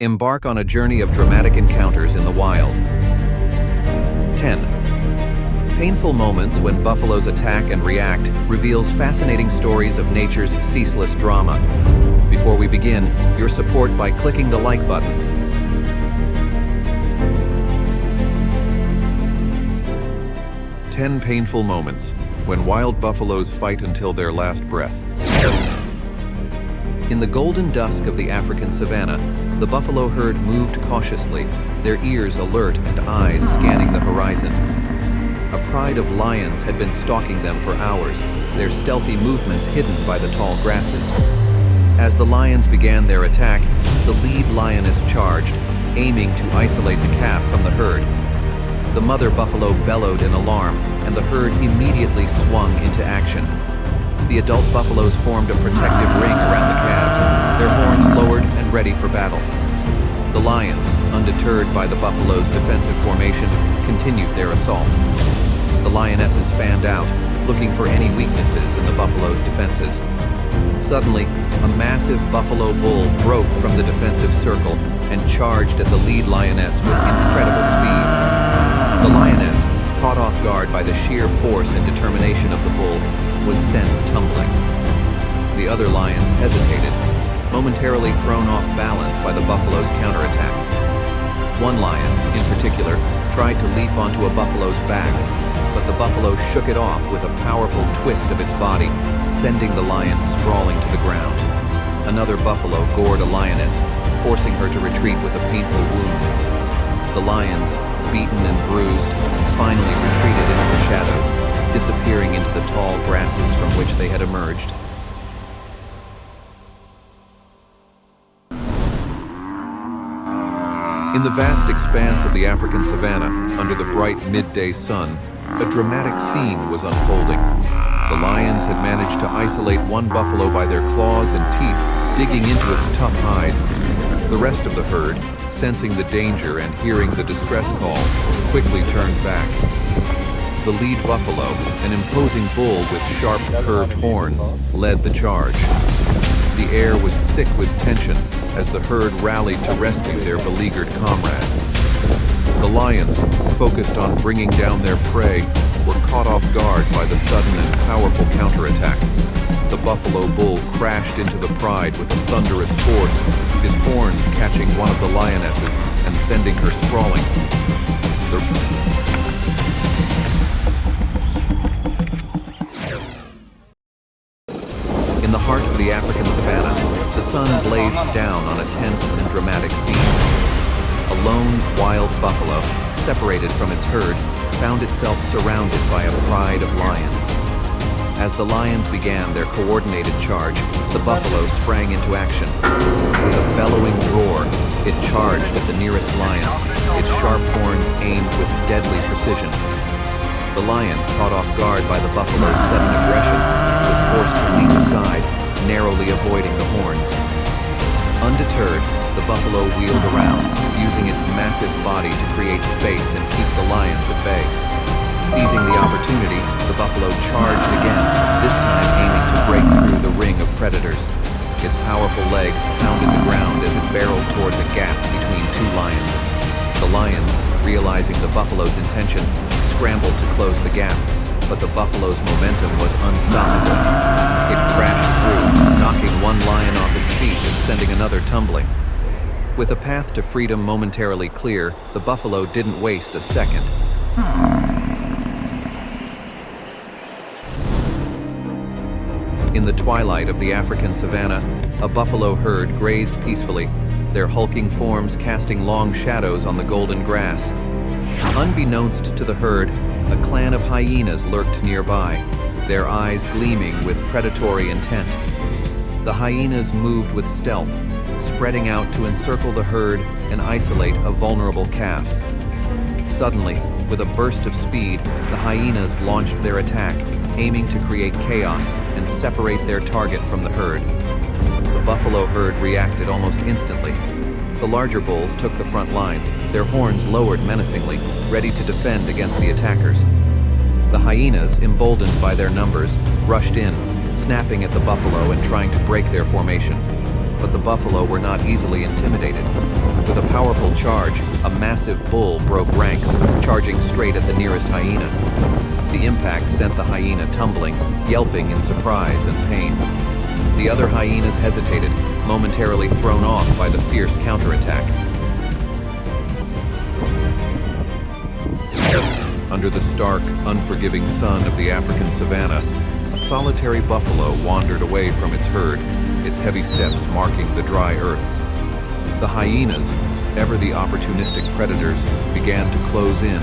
Embark on a journey of dramatic encounters in the wild. 10. Painful moments when buffaloes attack and react reveals fascinating stories of nature's ceaseless drama. Before we begin, your support by clicking the like button. 10 painful moments when wild buffaloes fight until their last breath. In the golden dusk of the African savannah, the buffalo herd moved cautiously, their ears alert and eyes scanning the horizon. A pride of lions had been stalking them for hours, their stealthy movements hidden by the tall grasses. As the lions began their attack, the lead lioness charged, aiming to isolate the calf from the herd. The mother buffalo bellowed in alarm, and the herd immediately swung into action. The adult buffaloes formed a protective ring around the calves, their horns lowered and ready for battle. The lions, undeterred by the buffalo's defensive formation, continued their assault. The lionesses fanned out, looking for any weaknesses in the buffalo's defenses. Suddenly, a massive buffalo bull broke from the defensive circle and charged at the lead lioness with incredible speed. The lioness, caught off guard by the sheer force and determination of the bull, was sent tumbling. The other lions hesitated, momentarily thrown off balance by the buffalo's counterattack. One lion, in particular, tried to leap onto a buffalo's back, but the buffalo shook it off with a powerful twist of its body, sending the lion sprawling to the ground. Another buffalo gored a lioness, forcing her to retreat with a painful wound. The lions, beaten and bruised, finally retreated into the shadows, disappearing into the tall grasses from which they had emerged. In the vast expanse of the African savannah, under the bright midday sun, a dramatic scene was unfolding. The lions had managed to isolate one buffalo by their claws and teeth, digging into its tough hide. The rest of the herd, sensing the danger and hearing the distress calls, quickly turned back. The lead buffalo, an imposing bull with sharp, curved horns, led the charge. The air was thick with tension as the herd rallied to rescue their beleaguered comrade. The lions, focused on bringing down their prey, were caught off guard by the sudden and powerful counterattack. The buffalo bull crashed into the pride with a thunderous force, his horns catching one of the lionesses and sending her sprawling. In the heart of the African savannah, the sun blazed down on a tense and dramatic scene. A lone, wild buffalo, separated from its herd, found itself surrounded by a pride of lions. As the lions began their coordinated charge, the buffalo sprang into action. With a bellowing roar, it charged at the nearest lion, its sharp horns aimed with deadly precision. The lion, caught off guard by the buffalo's sudden aggression, was forced to leap aside, narrowly avoiding the horns. Undeterred, the buffalo wheeled around, using its massive body to create space and keep the lions at bay. Seizing the opportunity, the buffalo charged again, this time aiming to break through the ring of predators. Its powerful legs pounded the ground as it barreled towards a gap between two lions. The lions, realizing the buffalo's intention, scrambled to close the gap, but the buffalo's momentum was unstoppable. It crashed through, knocking one lion off its feet and sending another tumbling. With a path to freedom momentarily clear, the buffalo didn't waste a second. In the twilight of the African savannah, a buffalo herd grazed peacefully, their hulking forms casting long shadows on the golden grass. Unbeknownst to the herd, a clan of hyenas lurked nearby, their eyes gleaming with predatory intent. The hyenas moved with stealth, spreading out to encircle the herd and isolate a vulnerable calf. Suddenly, with a burst of speed, the hyenas launched their attack, aiming to create chaos and separate their target from the herd. The buffalo herd reacted almost instantly. The larger bulls took the front lines, their horns lowered menacingly, ready to defend against the attackers. The hyenas, emboldened by their numbers, rushed in, snapping at the buffalo and trying to break their formation. But the buffalo were not easily intimidated. powerful charge, a massive bull broke ranks, charging straight at the nearest hyena. The impact sent the hyena tumbling, yelping in surprise and pain. The other hyenas hesitated, momentarily thrown off by the fierce counterattack. Under the stark, unforgiving sun of the African savannah, a solitary buffalo wandered away from its herd, its heavy steps marking the dry earth. The hyenas, ever the opportunistic predators, began to close in,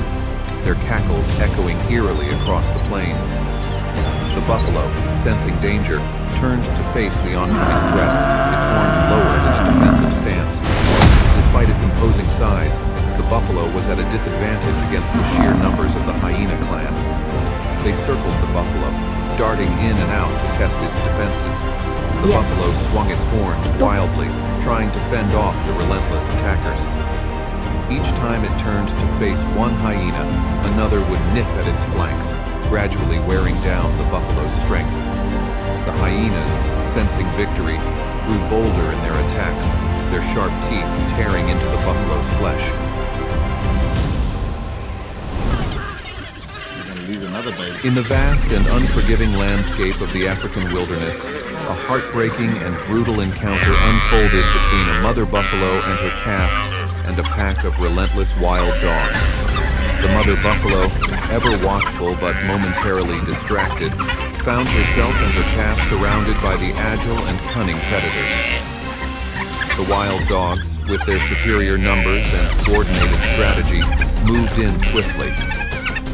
their cackles echoing eerily across the plains. The buffalo, sensing danger, turned to face the oncoming threat, its horns lowered in a defensive stance. Despite its imposing size, the buffalo was at a disadvantage against the sheer numbers of the hyena clan. They circled the buffalo, darting in and out to test its defenses. The buffalo swung its horns wildly, trying to fend off the relentless attackers. Each time it turned to face one hyena, another would nip at its flanks, gradually wearing down the buffalo's strength. The hyenas, sensing victory, grew bolder in their attacks, their sharp teeth tearing into the buffalo's flesh. In the vast and unforgiving landscape of the African wilderness, a heartbreaking and brutal encounter unfolded between a mother buffalo and her calf and a pack of relentless wild dogs. The mother buffalo, ever watchful but momentarily distracted, found herself and her calf surrounded by the agile and cunning predators. The wild dogs, with their superior numbers and coordinated strategy, moved in swiftly.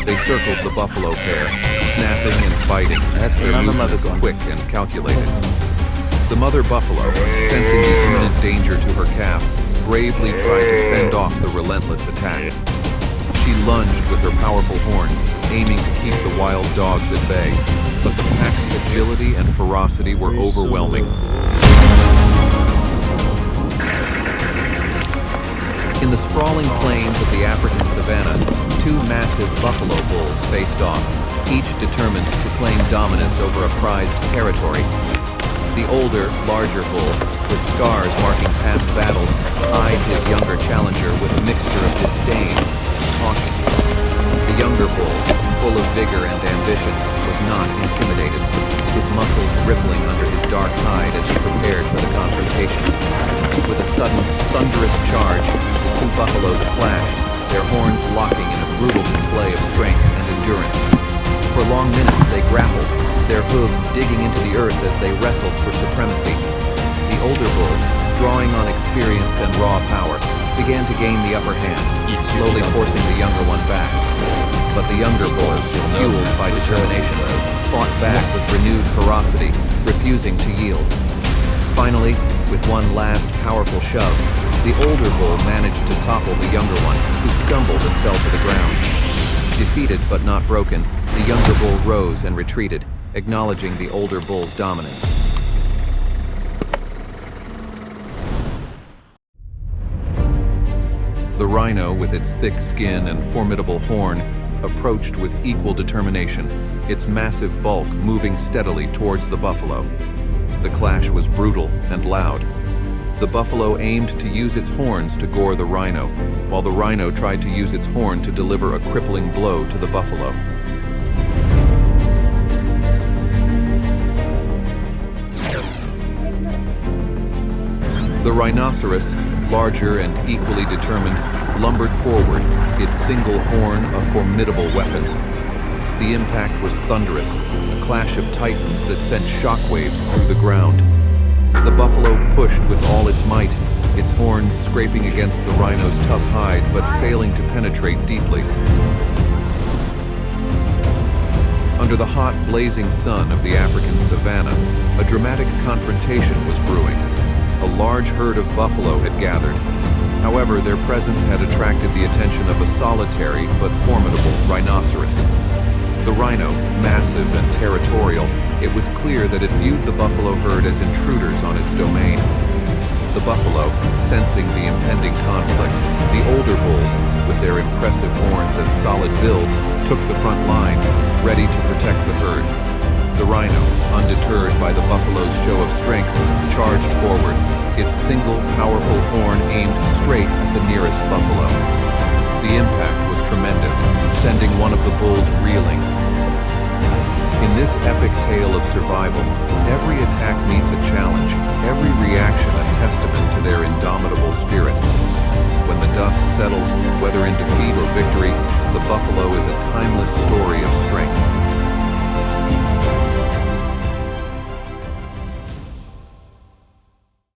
They circled the buffalo pair, snapping and biting, their movements quick and calculated. The mother buffalo, sensing the imminent danger to her calf, bravely tried to fend off the relentless attacks. She lunged with her powerful horns, aiming to keep the wild dogs at bay, but the pack's agility and ferocity were overwhelming. In the sprawling plains of the African savannah, two massive buffalo bulls faced off, each determined to claim dominance over a prized territory. The older, larger bull, with scars marking past battles, eyed his younger challenger with a mixture of disdain and caution. The younger bull, full of vigor and ambition, was not intimidated, his muscles rippling under his dark hide as he prepared for the confrontation. With a sudden, thunderous charge, the two buffaloes clashed, their horns locking in a brutal display of strength and endurance. For long minutes they grappled, their hooves digging into the earth as they wrestled for supremacy. The older bull, drawing on experience and raw power, began to gain the upper hand, slowly forcing the younger one back. But the younger bull, fueled by determination, fought back with renewed ferocity, refusing to yield. Finally, with one last powerful shove, the older bull managed to topple the younger one, who stumbled and fell to the ground. Defeated but not broken, the younger bull rose and retreated, acknowledging the older bull's dominance. The rhino, with its thick skin and formidable horn, approached with equal determination, its massive bulk moving steadily towards the buffalo. The clash was brutal and loud. The buffalo aimed to use its horns to gore the rhino, while the rhino tried to use its horn to deliver a crippling blow to the buffalo. The rhinoceros, larger and equally determined, lumbered forward, its single horn a formidable weapon. The impact was thunderous, a clash of titans that sent shockwaves through the ground. The buffalo pushed with all its might, its horns scraping against the rhino's tough hide but failing to penetrate deeply. Under the hot, blazing sun of the African savannah, a dramatic confrontation was brewing. A large herd of buffalo had gathered. However, their presence had attracted the attention of a solitary but formidable rhinoceros. The rhino, massive and territorial, it was clear that it viewed the buffalo herd as intruders on its domain. The buffalo, sensing the impending conflict, the older bulls, with their impressive horns and solid builds, took the front lines, ready to protect the herd. The rhino, undeterred by the buffalo's show of strength, charged forward, its single powerful horn aimed straight at the the nearest buffalo. The impact was tremendous, sending one of the bulls reeling. In this epic tale of survival, every attack meets a challenge, every reaction a testament to their indomitable spirit. When the dust settles, whether in defeat or victory, the buffalo is a timeless story